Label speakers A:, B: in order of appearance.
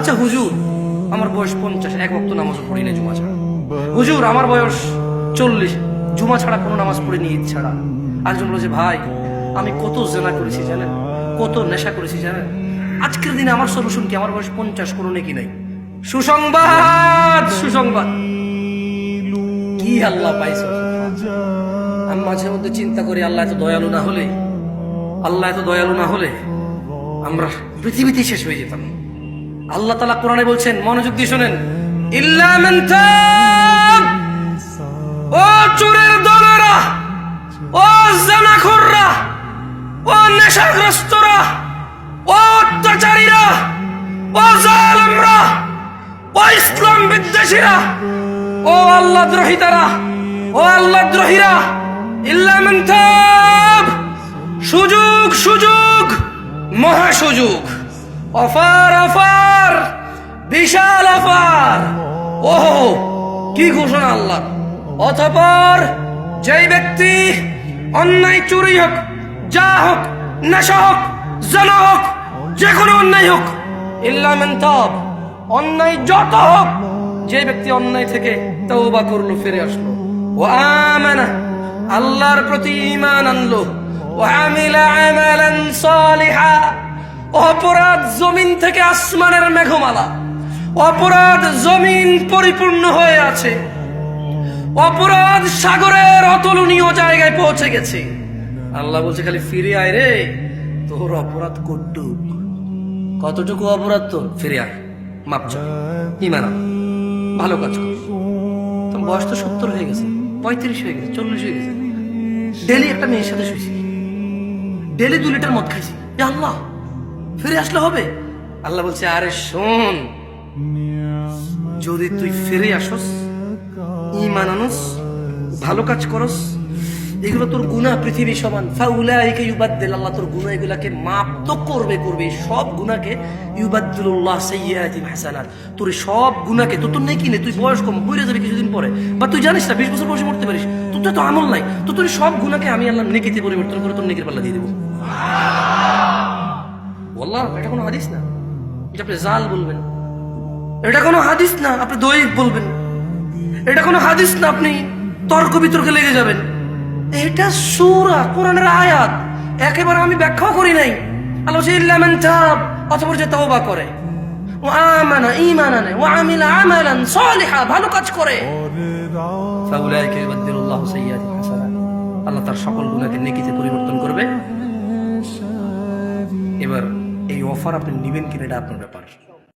A: আচ্ছা হুজুর, আমার বয়স 50, এক ওয়াক্ত নামাজ পড়ি না জুমা ছাড়া। হুজুর, আমার বয়স 40, জুমা ছাড়া কোনো নামাজ পড়িনি, ঈদ ছাড়া। আরেকজন বলেছে, ভাই আমি কত জেনা করেছি জানেন, কত নেশা করেছি জানেন, আজকের দিনে আমার সলিউশন কি? আমার বয়স 50, কোনো নেকি নাই। সুসংবাদ, সুসংবাদ, কি আল্লাহ পাইছো। আমি মাঝে মধ্যে চিন্তা করি, আল্লাহ এত দয়ালু না হলে, আল্লাহ এত দয়ালু না হলে আমরা পৃথিবীতে শেষ হয়ে যেতাম। আল্লাহ তাআলা কোরআনে বলছেন, মনোযোগ দিয়ে শোনেন, ইল্লা মান তাব, ও চোরের দলেরা, ও জানাখোররা, ও নেশাগ্রস্তরা, ও অত্যাচারীরা, ও জালেমরা, ও ইসলাম বিদ্বেষীরা, ও আল্লাহ দ্রোহিতারা, ও আল্লাহ দ্রোহীরা, ইল্লা মান তাব, সুযোগ, সুযোগ, মহা সুযোগ, অফার, অফার, বিশাল অফার। ও কি ঘোষণা আল্লাহ! অতঃপর যেই ব্যক্তি অন্যায়, চুরি হোক, যা হোক, নেশা হোক, জানা হোক, যে কোনো অন্যায় হোক, ইল্লা মান তাব, অন্যায় যত হোক, যে ব্যক্তি অন্যায় থেকে তওবা করলো, ফিরে আসলো, ও আমানা, আল্লাহর প্রতি ঈমান আনলো, ও আমিলা আমালান সালিহা, অপরাধ জমিন থেকে আসমানের মেঘমালা, অপরাধ জমিন পরিপূর্ণ হয়ে আছে, অপরাধ সাগরের অতুলনীয় জায়গায় পৌঁছে গেছে। আল্লাহ বলছে, খালি ফিরে আয় রে, তোর অপরাধ কতটুকু অপরাধ তোর, ফিরে আয়, মাপ চাই, ঈমান আন, ভালো কাজ কর। তোর বয়স তো 70 হয়ে গেছে, 35 হয়ে গেছে, 40 হয়ে গেছে, ডেলি একটা মেয়ের সাথে শুয়েছি, ডেলি 2 লিটার মদ খাইছি, আল্লাহ ফিরে আসলে হবে? আল্লাহ বলছে, আরে শোন, যদি তুই ফিরে আসস, ঈমান আনস, ভালো কাজ করস, এগুলো তোর গুনাহ পৃথিবী সমান, ফাউলাইকা ইউবাদদিল, আল্লাহ তোর গুনাহ এগুলাকে মাপ তো করবে, সব গুনাহকে ইউবাদদিলুল্লাহ সাইয়্যাতিহিম হাসানাত, তোর সব গুনাহকে, তোর নেকি নেই, তুই বয়স কম, মরে যাবে কিছুদিন পরে, বা তুই জানিস না 20 বছর বয়সে মরতে পারিস, তোর তো আমল নাই, তো তোর সব গুনাহকে আমি আল্লাহ নেকিতে পরিবর্তন করে তোর নেকির পাল্লা দিয়ে দেবো। আল্লাহ, এটা কোনো হাদিস না যে আপনি জাল বলবেন, এটা কোনো হাদিস না আপনি দয়ীফ বলবেন, এটা কোনো হাদিস না আপনি তর্ক বিতর্কে লেগে যাবেন। এটা সূরা, কোরআনের আয়াত, একেবারে আমি ব্যাখ্যাও করি নাই। আল্লাহ বলছে, ইল্লা মান তাব, অতঃপর যে তওবা করে, ও আমানা, ঈমান আনে, ও আমিলা আমালান সালিহা, ভালো কাজ করে, ফাউলাইকা ইউবাদদিলুল্লাহু সাইয়্যাতিহিম হাসানাত, আল্লাহ তার সকল গুনাহকে নেকিতে পরিবর্তন করবে। এবার এই অফার আপনি নেবেন কিনা, এটা আপনার ব্যাপার।